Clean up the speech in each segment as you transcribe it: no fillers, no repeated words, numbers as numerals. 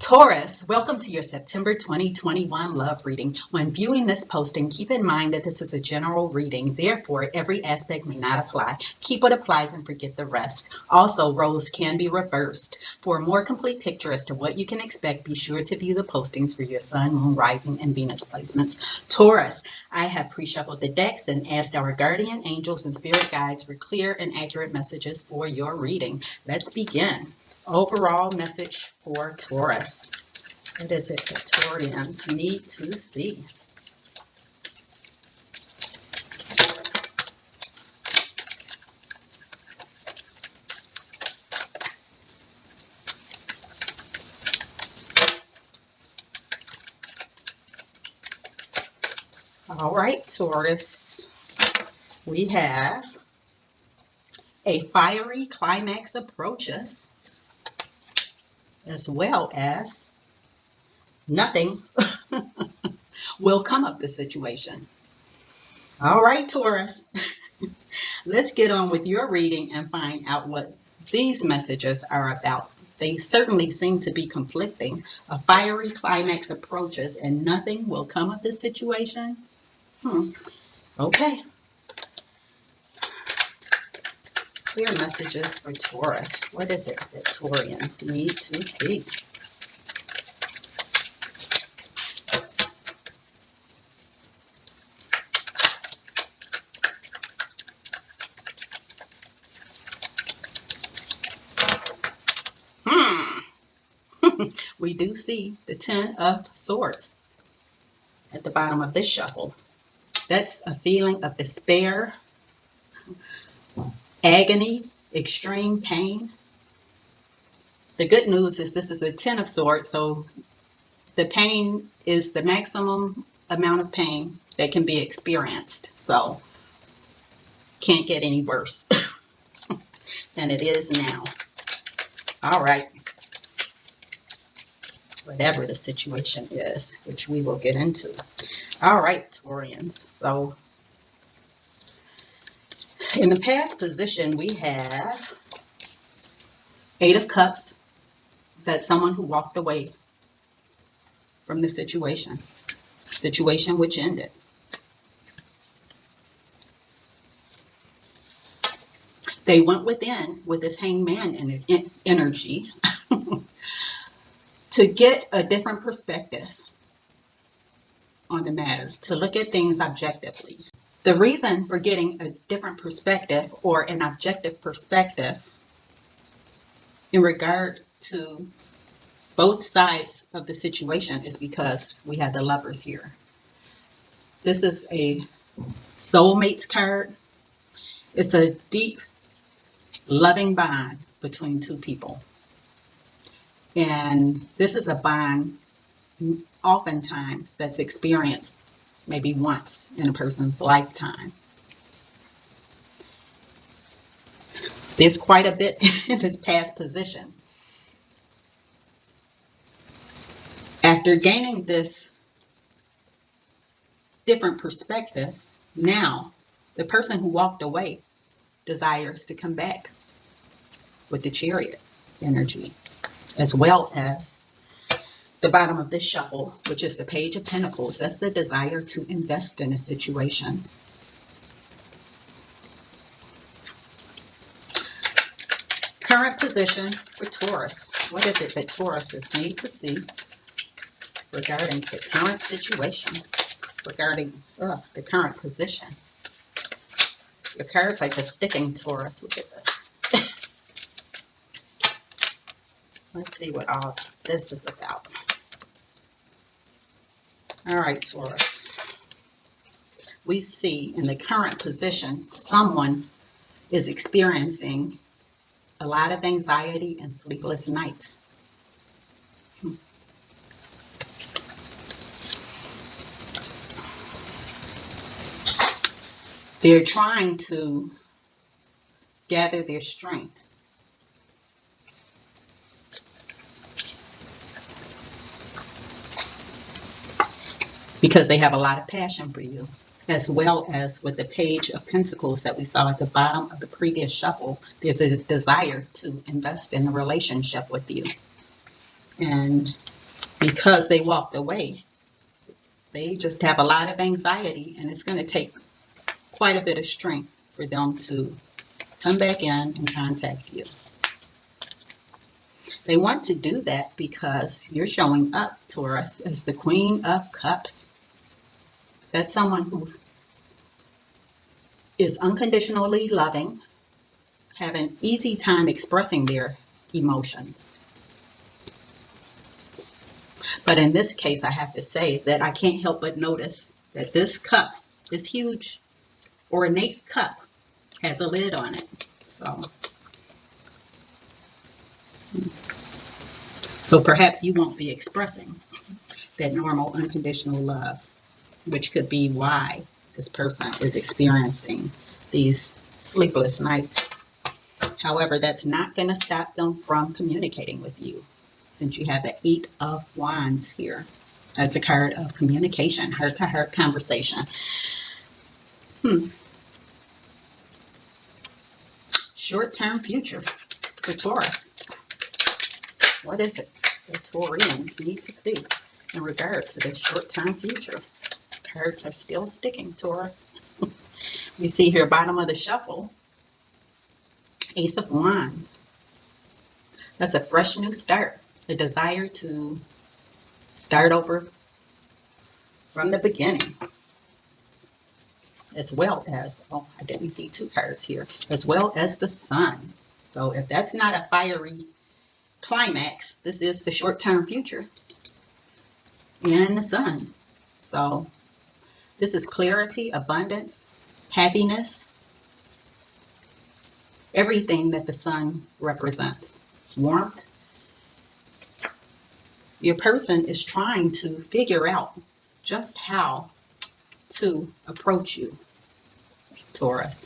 Taurus, welcome to your September 2021 love reading. When viewing this posting, keep in mind that this is a general reading. Therefore, every aspect may not apply. Keep what applies and forget the rest. Also, roles can be reversed. For a more complete picture as to what you can expect, be sure to view the postings for your sun, moon, rising, and Venus placements. Taurus, I have pre-shuffled the decks and asked our guardian angels and spirit guides for clear and accurate messages for your reading. Let's begin. Overall message for Taurus. What is it that Taurians need to see? All right, Taurus. We have a fiery climax approaches, as well as nothing will come of the situation. All right, Taurus. Let's get on with your reading and find out what these messages are about. They certainly seem to be conflicting. A fiery climax approaches and nothing will come of the situation. Okay. Clear messages for Taurus. What is it that Taurians need to see? We do see the Ten of Swords at the bottom of this shuffle. That's a feeling of despair, agony, extreme pain. The good news is this is the Ten of Swords, so the pain is the maximum amount of pain that can be experienced. So can't get any worse than it is now. All right. Whatever the situation is, which we will get into. All right, Taurians. So in the past position, we have Eight of Cups. That's someone who walked away from the situation which ended. They went within with this Hangman energy to get a different perspective on the matter, to look at things objectively. The reason for getting a different perspective or an objective perspective in regard to both sides of the situation is because we have the Lovers here. This is a soulmates card. It's a deep, loving bond between two people. And this is a bond oftentimes that's experienced maybe once in a person's lifetime. There's quite a bit in this past position. After gaining this different perspective, now the person who walked away desires to come back with the Chariot energy, as well as the bottom of this shuffle, which is the Page of Pentacles. That's the desire to invest in a situation. Current position for Taurus. What is it that Tauruses need to see regarding the current situation, regarding the current position? Your cards are just sticking, Taurus. Look at this. Let's see what all this is about. All right, Taurus. We see in the current position, someone is experiencing a lot of anxiety and sleepless nights. They're trying to gather their strength. Because they have a lot of passion for you, as well as with the Page of Pentacles that we saw at the bottom of the previous shuffle. There's a desire to invest in a relationship with you. And because they walked away. They just have a lot of anxiety, and it's going to take quite a bit of strength for them to come back in and contact you. They want to do that because you're showing up, Taurus, as the Queen of Cups. That's someone who is unconditionally loving, have an easy time expressing their emotions. But in this case, I have to say that I can't help but notice that this cup, this huge ornate cup, has a lid on it. So perhaps you won't be expressing that normal unconditional love, which could be why this person is experiencing these sleepless nights. However, that's not going to stop them from communicating with you, since you have the 8 of Wands here. That's a card of communication, heart-to-heart conversation. Short-term future for Taurus. What is it the Taurians need to see in regard to the short-term future? Cards are still sticking, Taurus. We see here, bottom of the shuffle, Ace of Wands. That's a fresh new start, a desire to start over from the beginning. As well as, oh, I didn't see 2 cards here, as well as the Sun. So if that's not a fiery climax, this is the short-term future and the Sun. So this is clarity, abundance, happiness, everything that the Sun represents. Warmth. Your person is trying to figure out just how to approach you, Taurus.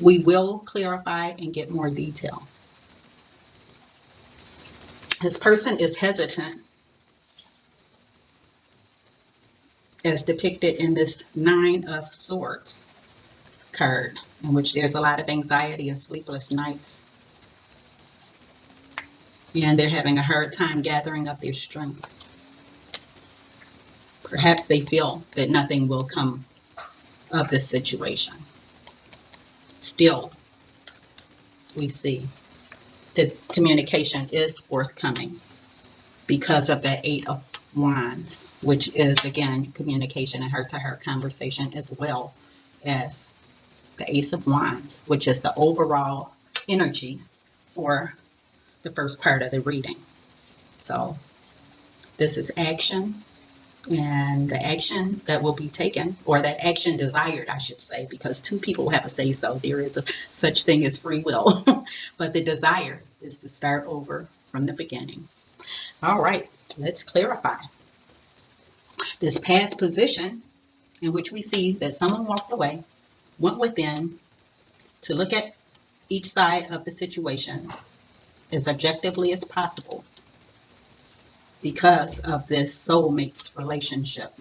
We will clarify and get more detail. This person is hesitant, as depicted in this 9 of Swords card, in which there's a lot of anxiety and sleepless nights. And they're having a hard time gathering up their strength. Perhaps they feel that nothing will come of this situation. Still, we see that communication is forthcoming because of that 8 of Wands, which is, again, communication and heart-to-heart conversation, as well as the Ace of Wands, which is the overall energy for the first part of the reading. So this is action, and the action that will be taken, or the action desired, I should say, because 2 people have a say so. There is a such thing as free will, but the desire is to start over from the beginning. All right, let's clarify. This past position in which we see that someone walked away, went within to look at each side of the situation as objectively as possible because of this soulmates relationship,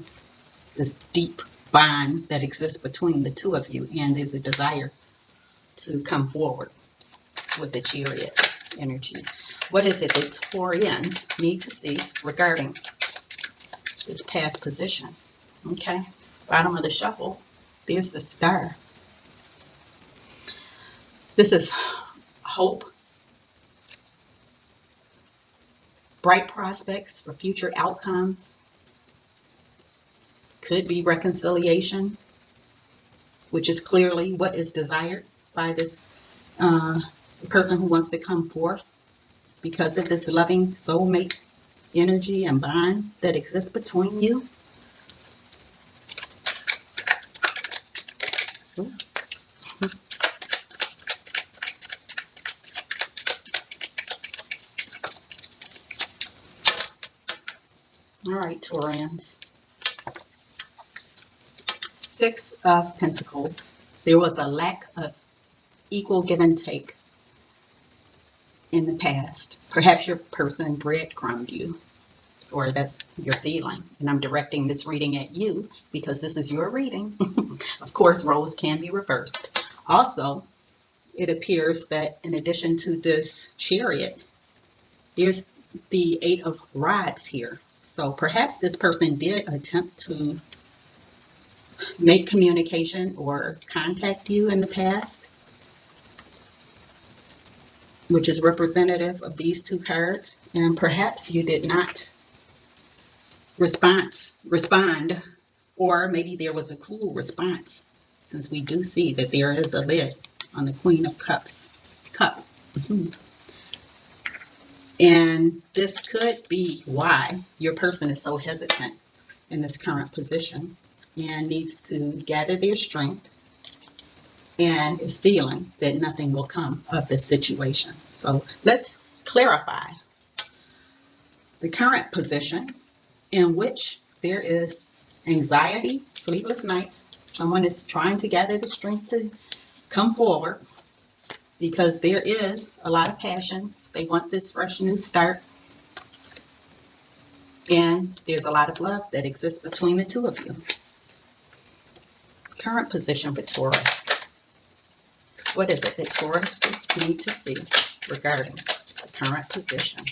this deep bond that exists between the 2 of you, and there's a desire to come forward with the Chariot energy. What is it that Taurians need to see regarding this past position? Okay, bottom of the shuffle, there's the Star. This is hope, bright prospects for future outcomes. Could be reconciliation, which is clearly what is desired by this person who wants to come forth because of this loving soulmate energy and bond that exists between you. Ooh. All right, Taurians. 6 of Pentacles. There was a lack of equal give and take in the past. Perhaps your person breadcrumbed you, or that's your feeling. And I'm directing this reading at you because this is your reading. Of course, roles can be reversed. Also, it appears that in addition to this Chariot, there's the Eight of Rods here. So perhaps this person did attempt to make communication or contact you in the past, which is representative of these two cards. And perhaps you did not respond, or maybe there was a cool response, since we do see that there is a lid on the Queen of Cups. Cup. And this could be why your person is so hesitant in this current position and needs to gather their strength and is feeling that nothing will come of this situation. So let's clarify the current position in which there is anxiety, sleepless nights. Someone is trying to gather the strength to come forward because there is a lot of passion. They want this fresh new start. And there's a lot of love that exists between the two of you. Current position for Taurus. What is it that Tauruses need to see regarding the current position?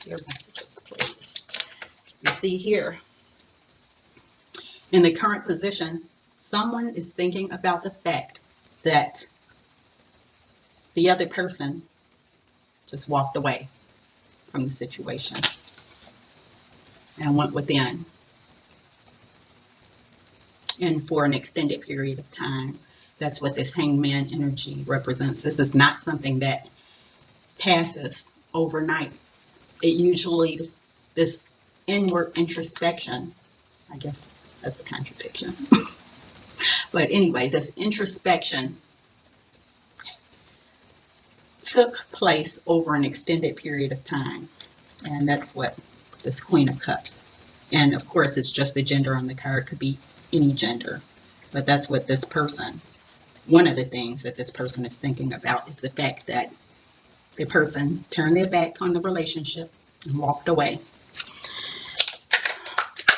Your messages, please. You see here, in the current position, someone is thinking about the fact that the other person just walked away from the situation and went within, and for an extended period of time. That's what this Hangman energy represents. This is not something that passes overnight. It usually, this inward introspection, I guess that's a contradiction. But anyway, this introspection took place over an extended period of time. And that's what this Queen of Cups. And of course, it's just the gender on the card. It could be any gender. But that's what this person, one of the things that this person is thinking about is the fact that the person turned their back on the relationship and walked away.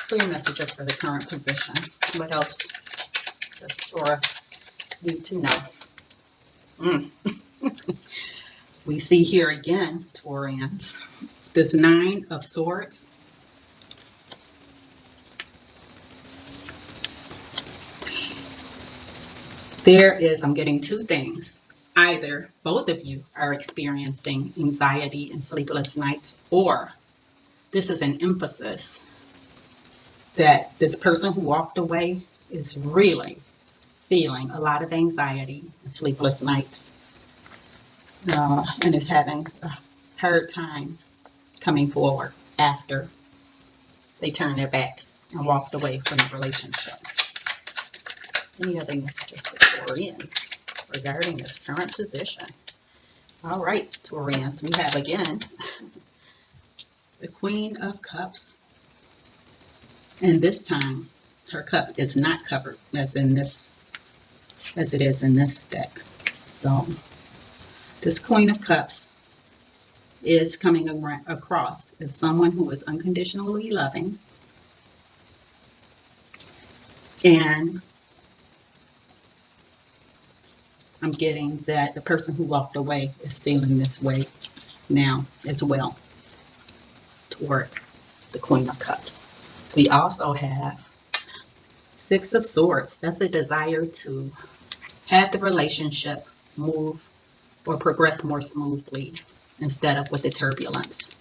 Clear messages for the current position. What else does Taurus need to know? We see here again, Taurians, this Nine of Swords. There is, I'm getting two things. Either both of you are experiencing anxiety and sleepless nights, or this is an emphasis that this person who walked away is really feeling a lot of anxiety and sleepless nights, and is having a hard time coming forward after they turned their backs and walked away from the relationship. Any other messages for Taurians regarding this current position? All right, Taurians, we have again the Queen of Cups. And this time, her cup is not covered as it is in this deck. So this Queen of Cups is coming across as someone who is unconditionally loving, and I'm getting that the person who walked away is feeling this way now as well toward the Queen of Cups. We also have Six of Swords. That's a desire to have the relationship move or progress more smoothly instead of with the turbulence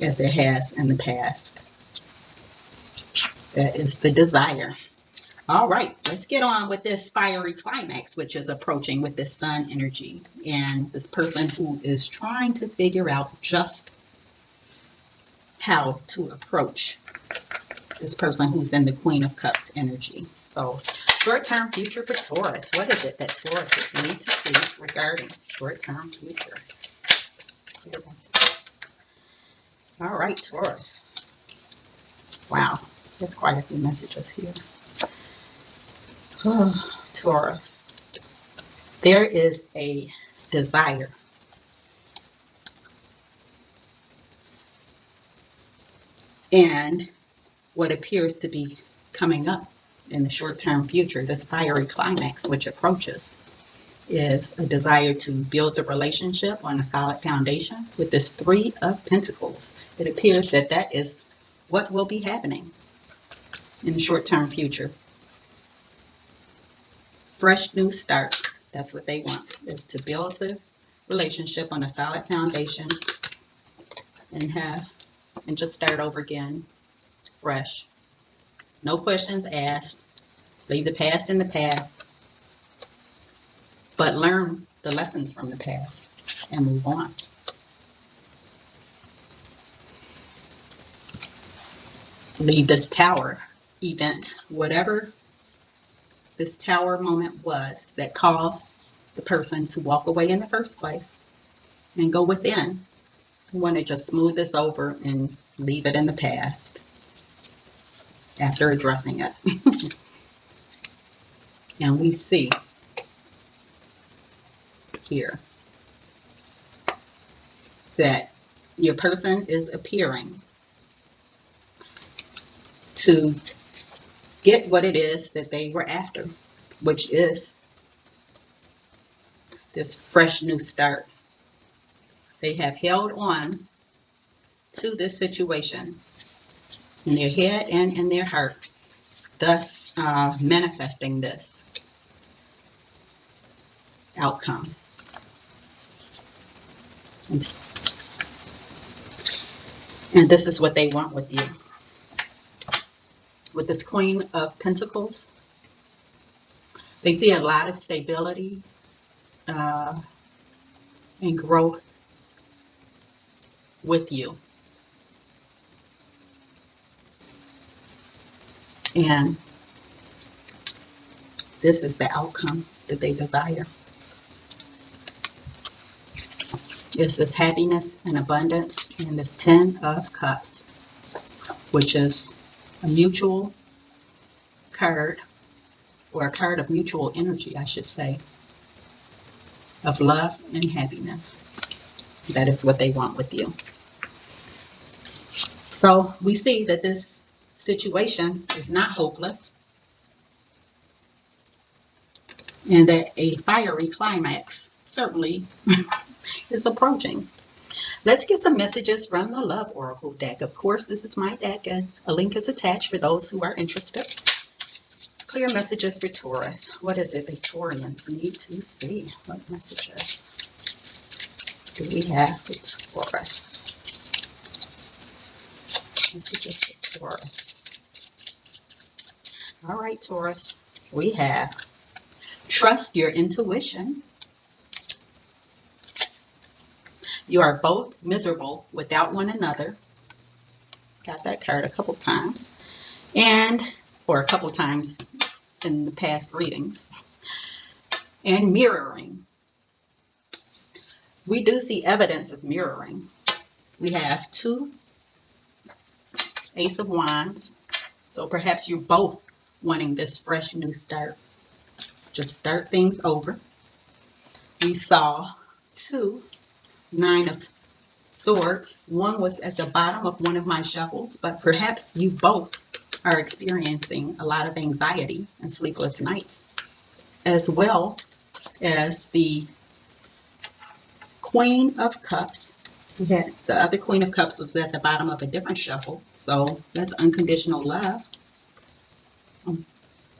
as it has in the past. That is the desire. All right, let's get on with this fiery climax, which is approaching with this Sun energy. And this person who is trying to figure out just how to approach this person who's in the Queen of Cups energy. So short-term future for Taurus. What is it that Tauruses need to see regarding short-term future? All right, Taurus. Wow, there's quite a few messages here. Taurus. There is a desire and what appears to be coming up in the short-term future, this fiery climax which approaches, is a desire to build the relationship on a solid foundation with this Three of Pentacles. It appears that that is what will be happening in the short-term future. Fresh new start. That's what they want, is to build the relationship on a solid foundation and just start over again, fresh. No questions asked. Leave the past in the past, but learn the lessons from the past and move on. Leave this tower event, whatever this tower moment was that caused the person to walk away in the first place, and go within. You want to just smooth this over and leave it in the past after addressing it. And we see here that your person is appearing to get what it is that they were after, which is this fresh new start. They have held on to this situation in their head and in their heart, thus manifesting this outcome. And this is what they want with you. With this Queen of Pentacles, they see a lot of stability and growth with you. And this is the outcome that they desire. It's this happiness and abundance and this Ten of Cups, which is a mutual card, or a card of mutual energy, I should say, of love and happiness. That is what they want with you. So we see that this situation is not hopeless, and that a fiery climax certainly is approaching. Let's get some messages from the Love Oracle deck. Of course, this is my deck, and a link is attached for those who are interested. Clear messages for Taurus. What is it Victorians need to see? What messages do we have for Taurus? Messages for Taurus. All right, Taurus. We have trust your intuition. You are both miserable without one another. Got that card a couple times. Or a couple times in the past readings. And mirroring. We do see evidence of mirroring. We have two Ace of Wands. So perhaps you're both wanting this fresh new start. Just start things over. We saw two Nine of Swords. One was at the bottom of one of my shuffles, but perhaps you both are experiencing a lot of anxiety and sleepless nights, as well as the Queen of Cups. We had the other Queen of Cups was at the bottom of a different shuffle, so that's unconditional love.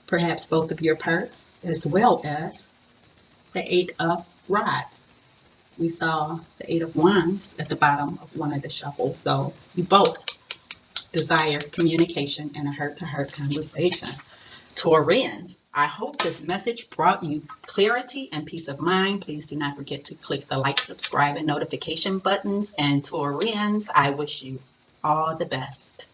Perhaps both of your parts, as well as the Eight of Rods. We saw the Eight of Wands at the bottom of one of the shuffles. So you both desire communication and a heart-to-heart conversation. Taurians, I hope this message brought you clarity and peace of mind. Please do not forget to click the like, subscribe, and notification buttons. And Taurians, I wish you all the best.